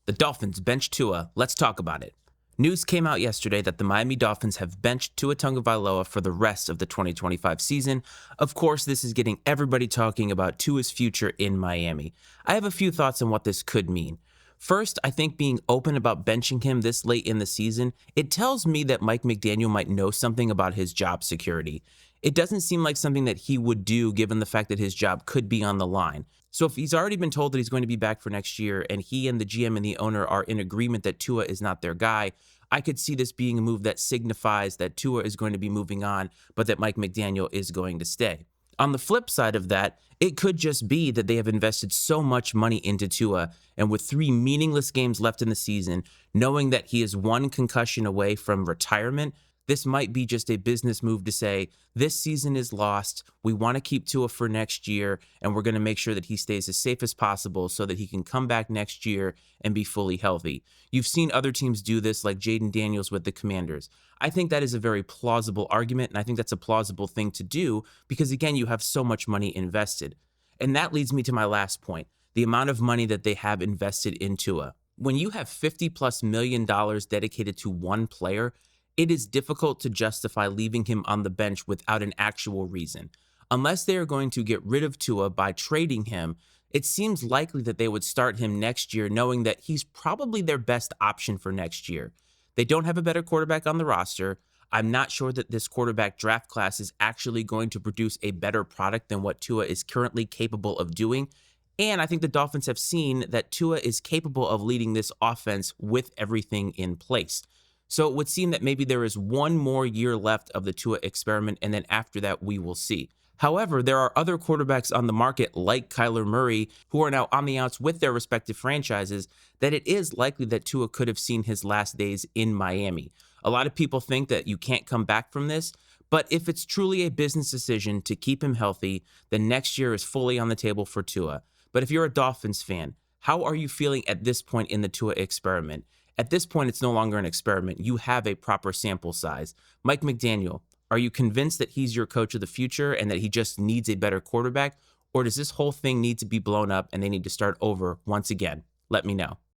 The Dolphins bench Tua. Let's talk about it. News came out yesterday that the Miami Dolphins have benched Tua Tagovailoa for the rest of the 2025 season. Of course, this is getting everybody talking about Tua's future in Miami. I have a few thoughts on what this could mean. First, I think being open about benching him this late in the season, it tells me that Mike McDaniel might know something about his job security. It doesn't seem like something that he would do given the fact that his job could be on the line. So if he's already been told that he's going to be back for next year and he and the GM and the owner are in agreement that Tua is not their guy, I could see this being a move that signifies that Tua is going to be moving on, but that Mike McDaniel is going to stay. On the flip side of that, it could just be that they have invested so much money into Tua, and with 3 meaningless games left in the season, knowing that he is 1 concussion away from retirement, this might be just a business move to say, this season is lost, we want to keep Tua for next year, and we're going to make sure that he stays as safe as possible so that he can come back next year and be fully healthy. You've seen other teams do this, like Jaden Daniels with the Commanders. I think that is a very plausible argument, and I think that's a plausible thing to do because, again, you have so much money invested. And that leads me to my last point, the amount of money that they have invested in Tua. When you have $50+ million dedicated to one player, it is difficult to justify leaving him on the bench without an actual reason. Unless they are going to get rid of Tua by trading him, it seems likely that they would start him next year knowing that he's probably their best option for next year. They don't have a better quarterback on the roster. I'm not sure that this quarterback draft class is actually going to produce a better product than what Tua is currently capable of doing. And I think the Dolphins have seen that Tua is capable of leading this offense with everything in place. So it would seem that maybe there is 1 more year left of the Tua experiment, and then after that, we will see. However, there are other quarterbacks on the market like Kyler Murray who are now on the outs with their respective franchises that it is likely that Tua could have seen his last days in Miami. A lot of people think that you can't come back from this, but if it's truly a business decision to keep him healthy, then next year is fully on the table for Tua. But if you're a Dolphins fan, how are you feeling at this point in the Tua experiment? At this point, it's no longer an experiment. You have a proper sample size. Mike McDaniel, are you convinced that he's your coach of the future and that he just needs a better quarterback? Or does this whole thing need to be blown up and they need to start over once again? Let me know.